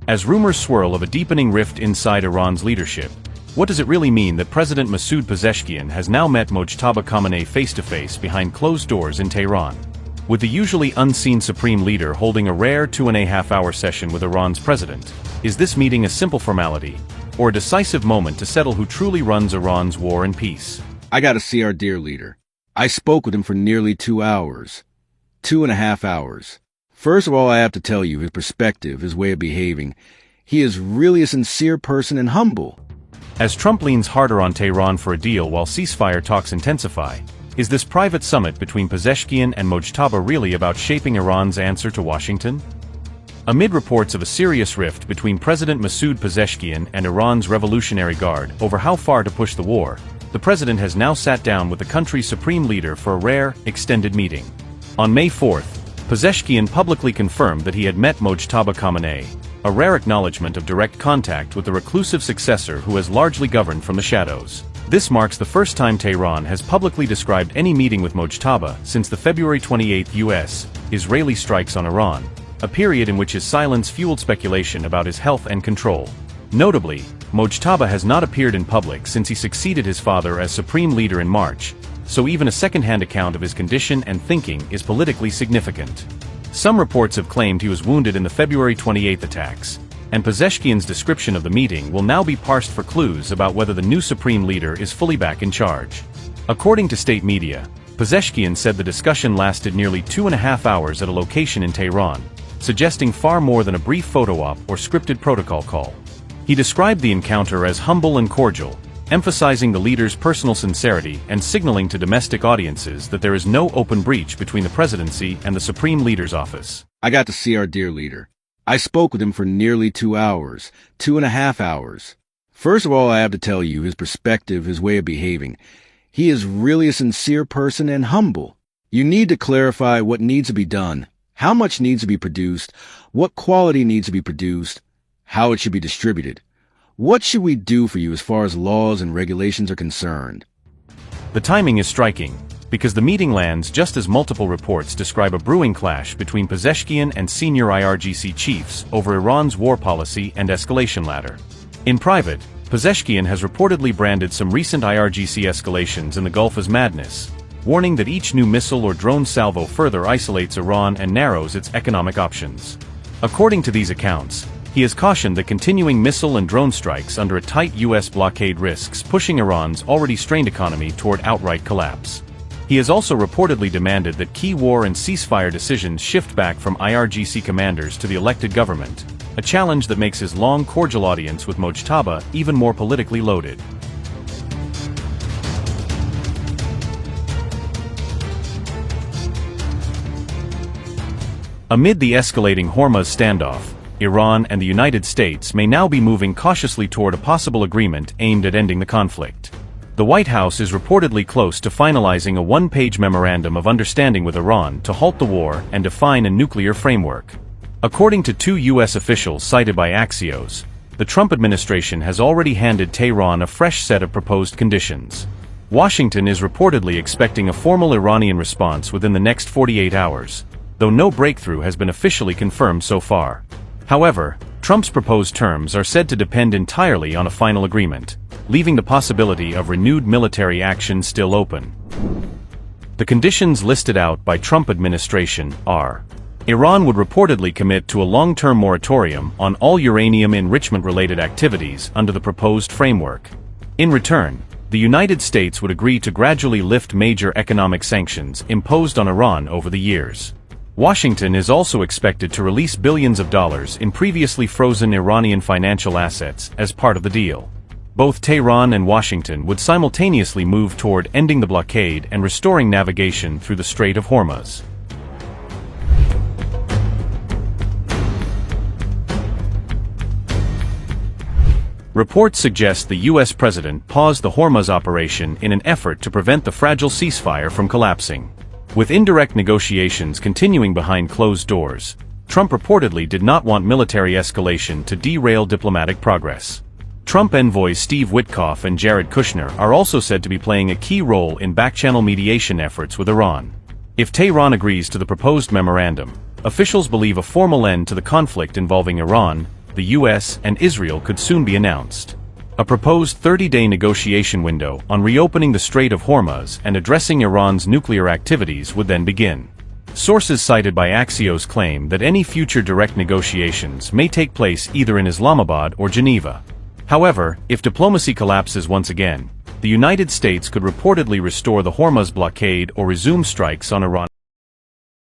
As rumors swirl of a deepening rift inside Iran's leadership, what does it really mean that President Masoud Pezeshkian has now met Mojtaba Khamenei face-to-face behind closed doors in Tehran? With the usually unseen supreme leader holding a rare 2.5-hour session with Iran's president, is this meeting a simple formality, or a decisive moment to settle who truly runs Iran's war and peace? I got to see our dear leader. I spoke with him for nearly 2 hours. 2.5 hours. First of all, I have to tell you, his perspective, his way of behaving, he is really a sincere person and humble. As Trump leans harder on Tehran for a deal while ceasefire talks intensify, is this private summit between Pezeshkian and Mojtaba really about shaping Iran's answer to Washington? Amid reports of a serious rift between President Masoud Pezeshkian and Iran's Revolutionary Guard over how far to push the war, the president has now sat down with the country's supreme leader for a rare, extended meeting. On May 4th, Pezeshkian publicly confirmed that he had met Mojtaba Khamenei, a rare acknowledgement of direct contact with the reclusive successor who has largely governed from the shadows. This marks the first time Tehran has publicly described any meeting with Mojtaba since the February 28 U.S.-Israeli strikes on Iran, a period in which his silence fueled speculation about his health and control. Notably, Mojtaba has not appeared in public since he succeeded his father as supreme leader in March, so even a second-hand account of his condition and thinking is politically significant. Some reports have claimed he was wounded in the February 28 attacks, and Pezeshkian's description of the meeting will now be parsed for clues about whether the new supreme leader is fully back in charge. According to state media, Pezeshkian said the discussion lasted nearly 2.5 hours at a location in Tehran, suggesting far more than a brief photo op or scripted protocol call. He described the encounter as humble and cordial, emphasizing the leader's personal sincerity and signaling to domestic audiences that there is no open breach between the presidency and the supreme leader's office. I got to see our dear leader. I spoke with him for nearly 2 hours. 2.5 hours. First of all, I have to tell you, his perspective, his way of behaving, he is really a sincere person and humble. You need to clarify what needs to be done, how much needs to be produced, what quality needs to be produced, how it should be distributed. What should we do for you as far as laws and regulations are concerned? The timing is striking, because the meeting lands just as multiple reports describe a brewing clash between Pezeshkian and senior IRGC chiefs over Iran's war policy and escalation ladder. In private, Pezeshkian has reportedly branded some recent IRGC escalations in the Gulf as madness, warning that each new missile or drone salvo further isolates Iran and narrows its economic options. According to these accounts, he has cautioned that continuing missile and drone strikes under a tight U.S. blockade risks pushing Iran's already strained economy toward outright collapse. He has also reportedly demanded that key war and ceasefire decisions shift back from IRGC commanders to the elected government, a challenge that makes his long cordial audience with Mojtaba even more politically loaded. Amid the escalating Hormuz standoff, Iran and the United States may now be moving cautiously toward a possible agreement aimed at ending the conflict. The White House is reportedly close to finalizing a one-page memorandum of understanding with Iran to halt the war and define a nuclear framework. According to 2 U.S. officials cited by Axios, the Trump administration has already handed Tehran a fresh set of proposed conditions. Washington is reportedly expecting a formal Iranian response within the next 48 hours, though no breakthrough has been officially confirmed so far. However, Trump's proposed terms are said to depend entirely on a final agreement, leaving the possibility of renewed military action still open. The conditions listed out by Trump administration are: Iran would reportedly commit to a long-term moratorium on all uranium enrichment-related activities under the proposed framework. In return, the United States would agree to gradually lift major economic sanctions imposed on Iran over the years. Washington is also expected to release billions of dollars in previously frozen Iranian financial assets as part of the deal. Both Tehran and Washington would simultaneously move toward ending the blockade and restoring navigation through the Strait of Hormuz. Reports suggest the U.S. president paused the Hormuz operation in an effort to prevent the fragile ceasefire from collapsing. With indirect negotiations continuing behind closed doors, Trump reportedly did not want military escalation to derail diplomatic progress. Trump envoys Steve Witkoff and Jared Kushner are also said to be playing a key role in back-channel mediation efforts with Iran. If Tehran agrees to the proposed memorandum, officials believe a formal end to the conflict involving Iran, the US, and Israel could soon be announced. A proposed 30-day negotiation window on reopening the Strait of Hormuz and addressing Iran's nuclear activities would then begin. Sources cited by Axios claim that any future direct negotiations may take place either in Islamabad or Geneva. However, if diplomacy collapses once again, the United States could reportedly restore the Hormuz blockade or resume strikes on Iran.